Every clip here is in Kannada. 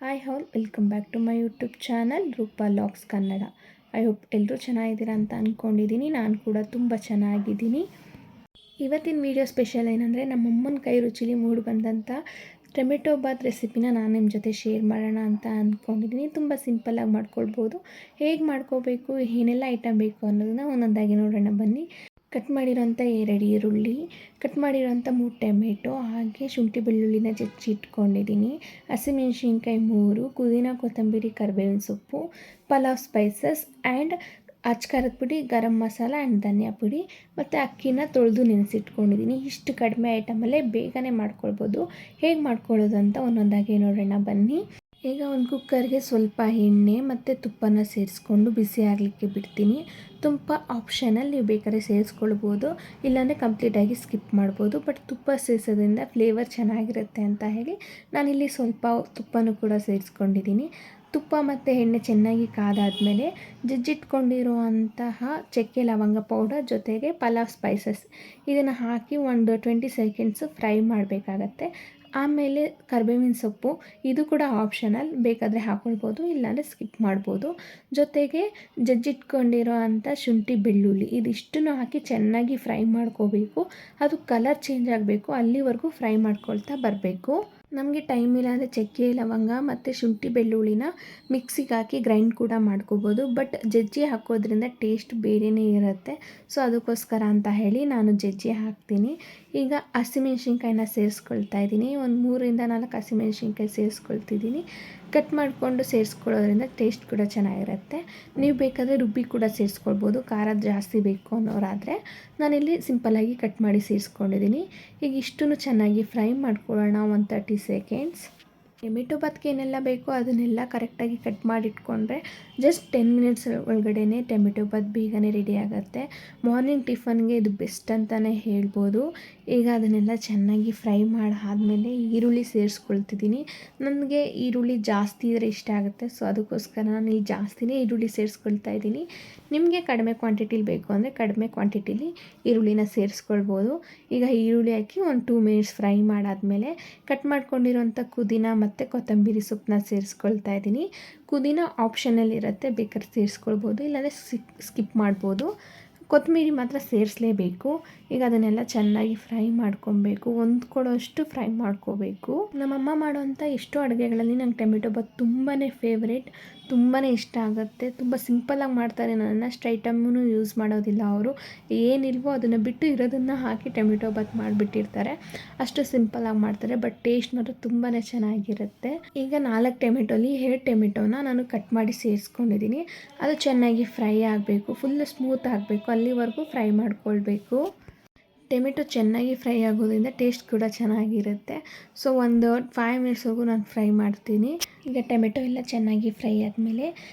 Hi all welcome back to my YouTube channel Roopa logs Kannada. I hope ಎಲ್ಲರೂ ಚೆನ್ನಾಗಿದ್ದೀರಾ ಅಂತ ಅಂದ್ಕೊಂಡಿದ್ದೀನಿ. ನಾನು ಕೂಡ ತುಂಬ ಚೆನ್ನಾಗಿದ್ದೀನಿ. ಇವತ್ತಿನ ವಿಡಿಯೋ ಸ್ಪೆಷಲ್ ಏನಂದರೆ ನಮ್ಮಮ್ಮನ ಕೈ ರುಚಿಲಿ ಮೂಡಿ ಬಂದಂಥ ಟೊಮೆಟೊ ಬಾತ್ ರೆಸಿಪಿನ ನಾನು ನಿಮ್ಮ ಜೊತೆ ಶೇರ್ ಮಾಡೋಣ ಅಂತ ಅಂದ್ಕೊಂಡಿದ್ದೀನಿ. ತುಂಬ ಸಿಂಪಲ್ಲಾಗಿ ಮಾಡ್ಕೊಳ್ಬೋದು. ಹೇಗೆ ಮಾಡ್ಕೋಬೇಕು, ಏನೆಲ್ಲ ಐಟಮ್ ಬೇಕು ಅನ್ನೋದನ್ನ ಒಂದೊಂದಾಗಿ ನೋಡೋಣ ಬನ್ನಿ. ಕಟ್ ಮಾಡಿರೋಂಥ 2 ಈರುಳ್ಳಿ, ಕಟ್ ಮಾಡಿರೋಂಥ 3 ಟೊಮೆಟೊ, ಹಾಗೆ ಶುಂಠಿ ಬೆಳ್ಳುಳ್ಳಿನ ಇಟ್ಕೊಂಡಿದ್ದೀನಿ. ಹಸಿಮೆಣ್ಸಿನ್ಕಾಯಿ 3, ಪುದೀನ ಕೊತ್ತಂಬರಿ ಕರಿಬೇವಿನ ಸೊಪ್ಪು, ಪಲಾವ್ ಸ್ಪೈಸಸ್ ಆ್ಯಂಡ್ ಅಚ್ಕಾರದ ಪುಡಿ, ಗರಂ ಮಸಾಲ ಆ್ಯಂಡ್ ಧನಿಯಾ ಪುಡಿ, ಮತ್ತು ಅಕ್ಕಿನ ತೊಳೆದು ನೆನೆಸಿಟ್ಕೊಂಡಿದ್ದೀನಿ. ಇಷ್ಟು ಕಡಿಮೆ ಐಟಮಲ್ಲೇ ಬೇಗನೆ ಮಾಡ್ಕೊಳ್ಬೋದು. ಹೇಗೆ ಮಾಡ್ಕೊಳ್ಳೋದು ಅಂತ ಒಂದೊಂದಾಗಿ ನೋಡೋಣ ಬನ್ನಿ. ಈಗ ಒಂದು ಕುಕ್ಕರ್ಗೆ ಸ್ವಲ್ಪ ಎಣ್ಣೆ ಮತ್ತು ತುಪ್ಪನ ಸೇರಿಸ್ಕೊಂಡು ಬಿಸಿ ಆಗಲಿಕ್ಕೆ ಬಿಡ್ತೀನಿ. ತುಪ್ಪ ಆಪ್ಷನಲ್, ನೀವು ಬೇಕಾದ್ರೆ ಸೇರಿಸ್ಕೊಳ್ಬೋದು, ಇಲ್ಲಾಂದರೆ ಕಂಪ್ಲೀಟಾಗಿ ಸ್ಕಿಪ್ ಮಾಡ್ಬೋದು. ಬಟ್ ತುಪ್ಪ ಸೇರಿಸೋದ್ರಿಂದ ಫ್ಲೇವರ್ ಚೆನ್ನಾಗಿರುತ್ತೆ ಅಂತ ಹೇಳಿ ನಾನಿಲ್ಲಿ ಸ್ವಲ್ಪ ತುಪ್ಪನೂ ಕೂಡ ಸೇರಿಸ್ಕೊಂಡಿದ್ದೀನಿ. ತುಪ್ಪ ಮತ್ತು ಎಣ್ಣೆ ಚೆನ್ನಾಗಿ ಕಾದಾದಮೇಲೆ ಜಜ್ಜಿಟ್ಕೊಂಡಿರುವಂತಹ ಚಕ್ಕೆ ಲವಂಗ ಪೌಡರ್ ಜೊತೆಗೆ ಪಲಾವ್ ಸ್ಪೈಸಸ್ ಇದನ್ನು ಹಾಕಿ ಒಂದು 20 ಸೆಕೆಂಡ್ಸು ಫ್ರೈ ಮಾಡಬೇಕಾಗತ್ತೆ. ಆಮೇಲೆ ಕರಿಬೇವಿನ ಸೊಪ್ಪು, ಇದು ಕೂಡ ಆಪ್ಷನಲ್, ಬೇಕಾದರೆ ಹಾಕ್ಕೊಳ್ಬೋದು, ಇಲ್ಲಾಂದರೆ ಸ್ಕಿಪ್ ಮಾಡ್ಬೋದು. ಜೊತೆಗೆ ಜಜ್ಜಿಟ್ಕೊಂಡಿರೋ ಅಂಥ ಶುಂಠಿ ಬೆಳ್ಳುಳ್ಳಿ ಇದಿಷ್ಟನ್ನು ಹಾಕಿ ಚೆನ್ನಾಗಿ ಫ್ರೈ ಮಾಡ್ಕೋಬೇಕು. ಅದು ಕಲರ್ ಚೇಂಜ್ ಆಗಬೇಕು, ಅಲ್ಲಿವರೆಗೂ ಫ್ರೈ ಮಾಡ್ಕೊಳ್ತಾ ಬರಬೇಕು. ನಮಗೆ ಟೈಮ್ ಇಲ್ಲ ಅಂದರೆ ಚಕ್ಕೆ ಲವಂಗ ಮತ್ತು ಶುಂಠಿ ಬೆಳ್ಳುಳ್ಳಿನ ಮಿಕ್ಸಿಗೆ ಹಾಕಿ ಗ್ರೈಂಡ್ ಕೂಡ ಮಾಡ್ಕೋಬೋದು. ಬಟ್ ಜಜ್ಜಿ ಹಾಕೋದ್ರಿಂದ ಟೇಸ್ಟ್ ಬೇರೆಯೇ ಇರುತ್ತೆ. ಸೊ ಅದಕ್ಕೋಸ್ಕರ ಅಂತ ಹೇಳಿ ನಾನು ಜಜ್ಜಿ ಹಾಕ್ತೀನಿ. ಈಗ ಹಸಿಮೆಣ್ಸಿನ್ಕಾಯಿನ ಸೇರಿಸ್ಕೊಳ್ತಾ ಇದ್ದೀನಿ. ಒಂದು 3ರಿಂದ 4 ಹಸಿಮೆಣ್ಸಿನ್ಕಾಯಿ ಸೇರಿಸ್ಕೊಳ್ತಿದ್ದೀನಿ. ಕಟ್ ಮಾಡಿಕೊಂಡು ಸೇರಿಸ್ಕೊಳ್ಳೋದ್ರಿಂದ ಟೇಸ್ಟ್ ಕೂಡ ಚೆನ್ನಾಗಿರುತ್ತೆ. ನೀವು ಬೇಕಾದರೆ ರುಬ್ಬಿ ಕೂಡ ಸೇರಿಸ್ಕೊಳ್ಬೋದು, ಖಾರ ಜಾಸ್ತಿ ಬೇಕು ಅನ್ನೋರಾದರೆ. ನಾನಿಲ್ಲಿ ಸಿಂಪಲ್ಲಾಗಿ ಕಟ್ ಮಾಡಿ ಸೇರಿಸ್ಕೊಂಡಿದ್ದೀನಿ. ಈಗ ಇಷ್ಟನ್ನು ಚೆನ್ನಾಗಿ ಫ್ರೈ ಮಾಡ್ಕೊಳ್ಳೋಣ ಒಂದು 30 ಸೆಕೆಂಡ್ಸ್. ಟೊಮೆಟೊ ಬಾತ್ಗೆ ಏನೆಲ್ಲ ಬೇಕೋ ಅದನ್ನೆಲ್ಲ ಕರೆಕ್ಟಾಗಿ ಕಟ್ ಮಾಡಿಟ್ಕೊಂಡ್ರೆ ಜಸ್ಟ್ 10 ಮಿನಿಟ್ಸ್ ಒಳಗಡೆ ಟೊಮೆಟೊ ಬಾತ್ ಬೇಗನೆ ರೆಡಿ ಆಗುತ್ತೆ. ಮಾರ್ನಿಂಗ್ ಟಿಫನ್ಗೆ ಇದು ಬೆಸ್ಟ್ ಅಂತಲೇ ಹೇಳ್ಬೋದು. ಈಗ ಅದನ್ನೆಲ್ಲ ಚೆನ್ನಾಗಿ ಫ್ರೈ ಮಾಡಾದಮೇಲೆ ಈರುಳ್ಳಿ ಸೇರಿಸ್ಕೊಳ್ತಿದ್ದೀನಿ. ನನಗೆ ಈರುಳ್ಳಿ ಜಾಸ್ತಿ ಇದ್ದರೆ ಇಷ್ಟ ಆಗುತ್ತೆ, ಸೊ ಅದಕ್ಕೋಸ್ಕರ ನಾನು ಇಲ್ಲಿ ಜಾಸ್ತಿನೇ ಈರುಳ್ಳಿ ಸೇರಿಸ್ಕೊಳ್ತಾ ಇದ್ದೀನಿ. ನಿಮಗೆ ಕಡಿಮೆ ಕ್ವಾಂಟಿಟಿಲಿ ಬೇಕು ಅಂದರೆ ಕಡಿಮೆ ಕ್ವಾಂಟಿಟಿಲಿ ಈರುಳ್ಳಿನ ಸೇರಿಸ್ಕೊಳ್ಬೋದು. ಈಗ ಈರುಳ್ಳಿ ಹಾಕಿ ಒಂದು 2 ಮಿನಿಟ್ಸ್ ಫ್ರೈ ಮಾಡಾದಮೇಲೆ ಕಟ್ ಮಾಡ್ಕೊಂಡಿರೋಂಥ ಪುದೀನ ಮತ್ತು ಕೊತ್ತಂಬರಿ ಸೊಪ್ಪನ್ನ ಸೇರಿಸ್ಕೊಳ್ತಾ ಇದ್ದೀನಿ. ಪುದೀನ ಆಪ್ಷನಲ್ ಇರುತ್ತೆ, ಬೇಕಾದ್ರೆ ಸೇರಿಸ್ಕೊಳ್ಬೋದು, ಇಲ್ಲಾಂದರೆ ಸ್ಕಿಪ್ ಮಾಡ್ಬೋದು. ಕೊತ್ತಂಬರಿ ಮಾತ್ರ ಸೇರಿಸಲೇಬೇಕು. ಈಗ ಅದನ್ನೆಲ್ಲ ಚೆನ್ನಾಗಿ ಫ್ರೈ ಮಾಡ್ಕೊಬೇಕು, ಹೊಂದ್ಕೊಳ್ಳೋಷ್ಟು ಫ್ರೈ ಮಾಡ್ಕೋಬೇಕು. ನಮ್ಮಮ್ಮ ಮಾಡೋವಂಥ ಎಷ್ಟೋ ಅಡುಗೆಗಳಲ್ಲಿ ನಂಗೆ ಟೊಮೆಟೊ ಬಾತ್ ತುಂಬಾ ಫೇವ್ರೇಟ್, ತುಂಬಾ ಇಷ್ಟ ಆಗುತ್ತೆ. ತುಂಬ ಸಿಂಪಲ್ಲಾಗಿ ಮಾಡ್ತಾರೆ, ನನ್ನಷ್ಟು ಐಟಮೂ ಯೂಸ್ ಮಾಡೋದಿಲ್ಲ ಅವರು. ಏನಿಲ್ವೋ ಅದನ್ನು ಬಿಟ್ಟು ಇರೋದನ್ನು ಹಾಕಿ ಟೊಮೆಟೊ ಬಾತ್ ಮಾಡಿಬಿಟ್ಟಿರ್ತಾರೆ. ಅಷ್ಟು ಸಿಂಪಲ್ಲಾಗಿ ಮಾಡ್ತಾರೆ, ಬಟ್ ಟೇಸ್ಟ್ ಮಾತ್ರ ತುಂಬಾ ಚೆನ್ನಾಗಿರುತ್ತೆ. ಈಗ 4 ಟೊಮೆಟೊಲಿ 2 ಟೊಮೆಟೊನ ನಾನು ಕಟ್ ಮಾಡಿ ಸೇರಿಸ್ಕೊಂಡಿದ್ದೀನಿ. ಅದು ಚೆನ್ನಾಗಿ ಫ್ರೈ ಆಗಬೇಕು, ಫುಲ್ ಸ್ಮೂತ್ ಆಗಬೇಕು, ಅಲ್ಲಿವರೆಗೂ ಫ್ರೈ ಮಾಡ್ಕೊಳ್ಬೇಕು. ಟೊಮೆಟೊ ಚೆನ್ನಾಗಿ ಫ್ರೈ ಆಗೋದ್ರಿಂದ ಟೇಸ್ಟ್ ಕೂಡ ಚೆನ್ನಾಗಿರುತ್ತೆ. ಸೊ ಒಂದು 5 ಮಿನಿಟ್ಸ್ವರೆಗೂ ನಾನು ಫ್ರೈ ಮಾಡ್ತೀನಿ. ಈಗ ಟೊಮೆಟೊ ಎಲ್ಲ ಚೆನ್ನಾಗಿ ಫ್ರೈ ಆದಮೇಲೆ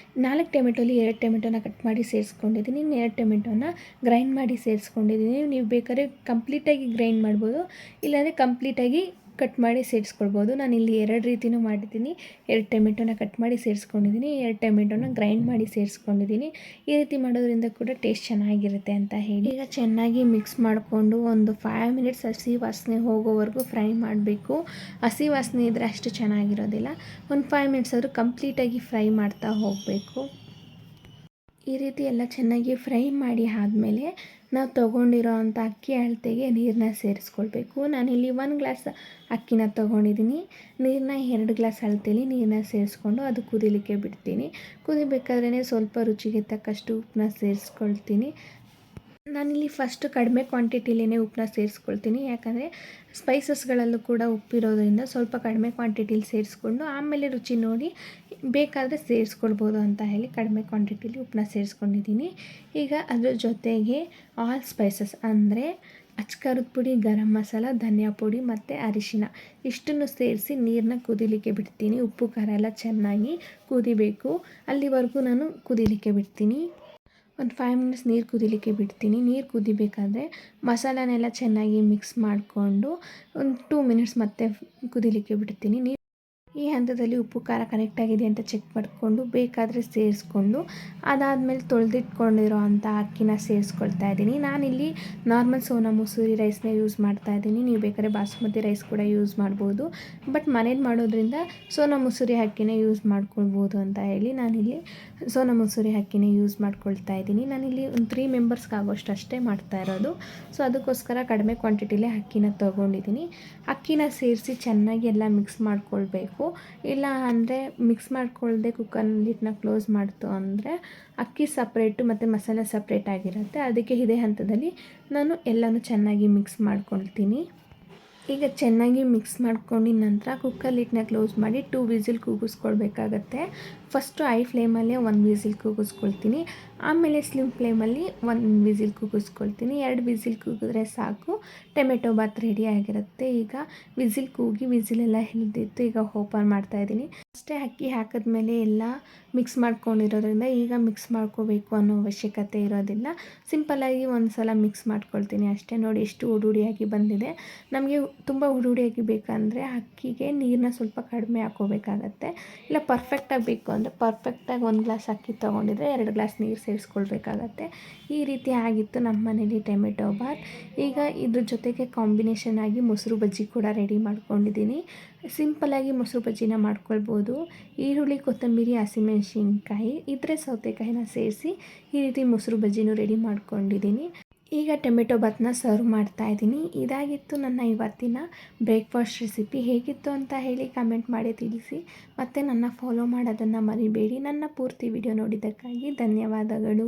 4 ಟೊಮೆಟೊಲಿ 2 ಟೊಮೆಟೊನ ಕಟ್ ಮಾಡಿ ಸೇರಿಸ್ಕೊಂಡಿದ್ದೀನಿ. 2 ಟೊಮೆಟೊನ ಗ್ರೈಂಡ್ ಮಾಡಿ ಸೇರಿಸ್ಕೊಂಡಿದ್ದೀನಿ. ನೀವು ಬೇಕಾದ್ರೆ ಕಂಪ್ಲೀಟಾಗಿ ಗ್ರೈಂಡ್ ಮಾಡ್ಬೋದು, ಇಲ್ಲಾಂದರೆ ಕಂಪ್ಲೀಟಾಗಿ ಕಟ್ ಮಾಡಿ ಸೇರಿಸ್ಕೊಳ್ಬೋದು. ನಾನಿಲ್ಲಿ 2 ರೀತಿಯೂ ಮಾಡಿದ್ದೀನಿ. 2 ಟೊಮೆಟೊನ ಕಟ್ ಮಾಡಿ ಸೇರಿಸ್ಕೊಂಡಿದ್ದೀನಿ, 2 ಟೊಮೆಟೊನ ಗ್ರೈಂಡ್ ಮಾಡಿ ಸೇರಿಸ್ಕೊಂಡಿದ್ದೀನಿ. ಈ ರೀತಿ ಮಾಡೋದ್ರಿಂದ ಕೂಡ ಟೇಸ್ಟ್ ಚೆನ್ನಾಗಿರುತ್ತೆ ಅಂತ ಹೇಳಿ. ಈಗ ಚೆನ್ನಾಗಿ ಮಿಕ್ಸ್ ಮಾಡಿಕೊಂಡು ಒಂದು 5 ಮಿನಿಟ್ಸ್ ಹಸಿ ವಾಸನೆ ಹೋಗೋವರೆಗೂ ಫ್ರೈ ಮಾಡಬೇಕು. ಹಸಿ ವಾಸನೆ ಇದ್ದರೆ ಅಷ್ಟು ಚೆನ್ನಾಗಿರೋದಿಲ್ಲ. ಒಂದು 5 ಮಿನಿಟ್ಸ್ ಆದರೂ ಕಂಪ್ಲೀಟಾಗಿ ಫ್ರೈ ಮಾಡ್ತಾ ಹೋಗಬೇಕು. ಈ ರೀತಿ ಎಲ್ಲ ಚೆನ್ನಾಗಿ ಫ್ರೈ ಮಾಡಿ ಆದಮೇಲೆ ನಾವು ತೊಗೊಂಡಿರೋ ಅಂಥ ಅಕ್ಕಿ ಅಳತೆಗೆ ನೀರನ್ನ ಸೇರಿಸ್ಕೊಳ್ಬೇಕು. ನಾನಿಲ್ಲಿ 1 ಗ್ಲಾಸ್ ಅಕ್ಕಿನ ತೊಗೊಂಡಿದ್ದೀನಿ. ನೀರನ್ನ 2 ಗ್ಲಾಸ್ ಅಳತೆಯಲ್ಲಿ ನೀರನ್ನ ಸೇರಿಸ್ಕೊಂಡು ಅದು ಕುದಿಲಿಕ್ಕೆ ಬಿಡ್ತೀನಿ. ಕುದಿಬೇಕಾದ್ರೇ ಸ್ವಲ್ಪ ರುಚಿಗೆ ತಕ್ಕಷ್ಟು ಉಪ್ಪನ್ನ ಸೇರಿಸ್ಕೊಳ್ತೀನಿ. ನಾನಿಲ್ಲಿ ಫಸ್ಟು ಕಡಿಮೆ ಕ್ವಾಂಟಿಟಿಲೇ ಉಪ್ಪನ್ನ ಸೇರಿಸ್ಕೊಳ್ತೀನಿ, ಯಾಕಂದರೆ ಸ್ಪೈಸಸ್ಗಳಲ್ಲೂ ಕೂಡ ಉಪ್ಪಿರೋದ್ರಿಂದ ಸ್ವಲ್ಪ ಕಡಿಮೆ ಕ್ವಾಂಟಿಟಿಲಿ ಸೇರಿಸ್ಕೊಂಡು ಆಮೇಲೆ ರುಚಿ ನೋಡಿ ಬೇಕಾದರೆ ಸೇರಿಸ್ಕೊಳ್ಬೋದು ಅಂತ ಹೇಳಿ ಕಡಿಮೆ ಕ್ವಾಂಟಿಟಿಲಿ ಉಪ್ಪನ್ನ ಸೇರಿಸ್ಕೊಂಡಿದ್ದೀನಿ. ಈಗ ಅದ್ರ ಜೊತೆಗೆ ಆಲ್ ಸ್ಪೈಸಸ್ ಅಂದರೆ ಅಚ್ಕಾರದ ಪುಡಿ, ಗರಂ ಮಸಾಲ, ಧನಿಯಾ ಪುಡಿ ಮತ್ತು ಅರಿಶಿನ ಇಷ್ಟನ್ನು ಸೇರಿಸಿ ನೀರನ್ನ ಕುದಿಲಿಕ್ಕೆ ಬಿಡ್ತೀನಿ. ಉಪ್ಪು ಖಾರ ಎಲ್ಲ ಚೆನ್ನಾಗಿ ಕುದಿಬೇಕು, ಅಲ್ಲಿವರೆಗೂ ನಾನು ಕುದಿಲಿಕ್ಕೆ ಬಿಡ್ತೀನಿ. ಒಂದು 5 ಮಿನಿಟ್ಸ್ ನೀರು ಕುದಿಲಿಕ್ಕೆ ಬಿಡ್ತೀನಿ. ನೀರು ಕುದಿಬೇಕಾದ್ರೆ ಮಸಾಲನೆಲ್ಲ ಚೆನ್ನಾಗಿ ಮಿಕ್ಸ್ ಮಾಡಿಕೊಂಡು ಒಂದು 2 ಮಿನಿಟ್ಸ್ ಮತ್ತೆ ಕುದಿಲಿಕ್ಕೆ ಬಿಡ್ತೀನಿ. ಈ ಹಂತದಲ್ಲಿ ಉಪ್ಪು ಖಾರ ಕರೆಕ್ಟಾಗಿದೆ ಅಂತ ಚೆಕ್ ಮಾಡಿಕೊಂಡು ಬೇಕಾದರೆ ಸೇರಿಸ್ಕೊಂಡು ಅದಾದಮೇಲೆ ತೊಳೆದಿಟ್ಕೊಂಡಿರೋ ಅಂಥ ಅಕ್ಕಿನ ಸೇರಿಸ್ಕೊಳ್ತಾ ಇದ್ದೀನಿ. ನಾನಿಲ್ಲಿ ನಾರ್ಮಲ್ ಸೋನಾ ಮಸೂರಿ ರೈಸ್ನ ಯೂಸ್ ಮಾಡ್ತಾ ಇದ್ದೀನಿ. ನೀವು ಬೇಕಾದ್ರೆ ಬಾಸುಮತಿ ರೈಸ್ ಕೂಡ ಯೂಸ್ ಮಾಡ್ಬೋದು, ಬಟ್ ಮನೇಲಿ ಮಾಡೋದ್ರಿಂದ ಸೋನಾ ಮಸೂರಿ ಅಕ್ಕಿನೇ ಯೂಸ್ ಮಾಡ್ಕೊಳ್ಬೋದು ಅಂತ ಹೇಳಿ ನಾನಿಲ್ಲಿ ಸೋನಾ ಮಸೂರಿ ಅಕ್ಕಿನೇ ಯೂಸ್ ಮಾಡ್ಕೊಳ್ತಾ ಇದ್ದೀನಿ. ನಾನಿಲ್ಲಿ ಒಂದು 3 ಮೆಂಬರ್ಸ್ಗೆ ಆಗೋಷ್ಟು ಅಷ್ಟೇ ಮಾಡ್ತಾ ಇರೋದು. ಸೊ ಅದಕ್ಕೋಸ್ಕರ ಕಡಿಮೆ ಕ್ವಾಂಟಿಟಿಲೇ ಅಕ್ಕಿನ ತೊಗೊಂಡಿದ್ದೀನಿ. ಅಕ್ಕಿನ ಸೇರಿಸಿ ಚೆನ್ನಾಗಿ ಎಲ್ಲ ಮಿಕ್ಸ್ ಮಾಡ್ಕೊಳ್ಬೇಕು. ಇಲ್ಲ ಅಂದರೆ ಮಿಕ್ಸ್ ಮಾಡ್ಕೊಳ್ಳದೆ ಕುಕ್ಕರ್ ಲಿಡ್ನ ಕ್ಲೋಸ್ ಮಾಡ್ತು ಅಂದರೆ ಅಕ್ಕಿ ಸಪ್ರೇಟು ಮತ್ತು ಮಸಾಲೆ ಸಪ್ರೇಟ್ ಆಗಿರುತ್ತೆ. ಅದಕ್ಕೆ ಇದೇ ಹಂತದಲ್ಲಿ ನಾನು ಎಲ್ಲನೂ ಚೆನ್ನಾಗಿ ಮಿಕ್ಸ್ ಮಾಡ್ಕೊಳ್ತೀನಿ. ಈಗ ಚೆನ್ನಾಗಿ ಮಿಕ್ಸ್ ಮಾಡ್ಕೊಂಡಿದ ನಂತರ ಕುಕ್ಕರ್ ಲಿಡ್ನ ಕ್ಲೋಸ್ ಮಾಡಿ 2 ವಿಸಿಲ್ ಕೂಗಿಸ್ಕೊಳ್ಬೇಕಾಗತ್ತೆ. ಫಸ್ಟು ಐ ಫ್ಲೇಮಲ್ಲೇ 1 ವಿಸಿಲ್ ಕೂಗಿಸ್ಕೊಳ್ತೀನಿ, ಆಮೇಲೆ ಸ್ಲಿಮ್ ಫ್ಲೇಮಲ್ಲಿ 1 ವಿಸಿಲ್ ಕೂಗಿಸ್ಕೊಳ್ತೀನಿ. 2 ವಿಸಿಲ್ ಕೂಗಿದ್ರೆ ಸಾಕು, ಟೊಮೆಟೊ ಬಾತ್ ರೆಡಿ ಆಗಿರುತ್ತೆ. ಈಗ ವಿಸಿಲ್ ಕೂಗಿ ವಿಸಿಲೆಲ್ಲ ಹಿಡಿದಿತ್ತು. ಈಗ ಓಪನ್ ಮಾಡ್ತಾಯಿದ್ದೀನಿ. ಅಷ್ಟೇ ಅಕ್ಕಿ ಹಾಕಿದ್ಮೇಲೆ ಎಲ್ಲ ಮಿಕ್ಸ್ ಮಾಡ್ಕೊಂಡಿರೋದ್ರಿಂದ ಈಗ ಮಿಕ್ಸ್ ಮಾಡ್ಕೋಬೇಕು ಅನ್ನೋ ಅವಶ್ಯಕತೆ ಇರೋದಿಲ್ಲ. ಸಿಂಪಲ್ಲಾಗಿ ಒಂದು ಸಲ ಮಿಕ್ಸ್ ಮಾಡ್ಕೊಳ್ತೀನಿ ಅಷ್ಟೇ. ನೋಡಿ ಎಷ್ಟು ಹುಡುಡಿಯಾಗಿ ಬಂದಿದೆ. ನಮಗೆ ತುಂಬ ಹುಡುಡಿಯಾಗಿ ಬೇಕಂದರೆ ಅಕ್ಕಿಗೆ ನೀರನ್ನ ಸ್ವಲ್ಪ ಕಡಿಮೆ ಹಾಕ್ಕೋಬೇಕಾಗತ್ತೆ. ಇಲ್ಲ ಪರ್ಫೆಕ್ಟಾಗಿ ಬೇಕು ಅಂದರೆ ಪರ್ಫೆಕ್ಟಾಗಿ 1 ಗ್ಲಾಸ್ ಅಕ್ಕಿ ತೊಗೊಂಡಿದ್ರೆ 2 ಗ್ಲಾಸ್ ನೀರು ಸೇರಿಸ್ಕೊಳ್ಬೇಕಾಗತ್ತೆ. ಈ ರೀತಿ ಆಗಿತ್ತು ನಮ್ಮ ಮನೇಲಿ ಟೊಮೆಟೊ ಬಾತ್. ಈಗ ಇದ್ರ ಜೊತೆಗೆ ಕಾಂಬಿನೇಷನ್ ಆಗಿ ಮೊಸರು ಬಜ್ಜಿ ಕೂಡ ರೆಡಿ ಮಾಡ್ಕೊಂಡಿದ್ದೀನಿ. ಸಿಂಪಲ್ಲಾಗಿ ಮೊಸರು ಬಜ್ಜಿನ ಮಾಡ್ಕೊಳ್ಬೋದು. ಈರುಳ್ಳಿ, ಕೊತ್ತಂಬರಿ, ಹಸಿಮೆಣಸಿನ್ಕಾಯಿ ಇದ್ದರೆ ಸೌತೆಕಾಯಿನ ಸೇರಿಸಿ ಈ ರೀತಿ ಮೊಸರು ಬಜ್ಜಿನೂ ರೆಡಿ ಮಾಡ್ಕೊಂಡಿದ್ದೀನಿ. ಈಗ ಟೊಮೆಟೊ ಬಾತ್ನ ಸರ್ವ್ ಮಾಡ್ತಾಯಿದ್ದೀನಿ. ಇದಾಗಿತ್ತು ನನ್ನ ಇವತ್ತಿನ ಬ್ರೇಕ್ಫಾಸ್ಟ್ ರೆಸಿಪಿ. ಹೇಗಿತ್ತು ಅಂತ ಹೇಳಿ ಕಮೆಂಟ್ ಮಾಡಿ ತಿಳಿಸಿ. ಮತ್ತು ನನ್ನ ಫಾಲೋ ಮಾಡೋದನ್ನು ಮರಿಬೇಡಿ. ನನ್ನ ಪೂರ್ತಿ ವಿಡಿಯೋ ನೋಡಿದ್ದಕ್ಕಾಗಿ ಧನ್ಯವಾದಗಳು.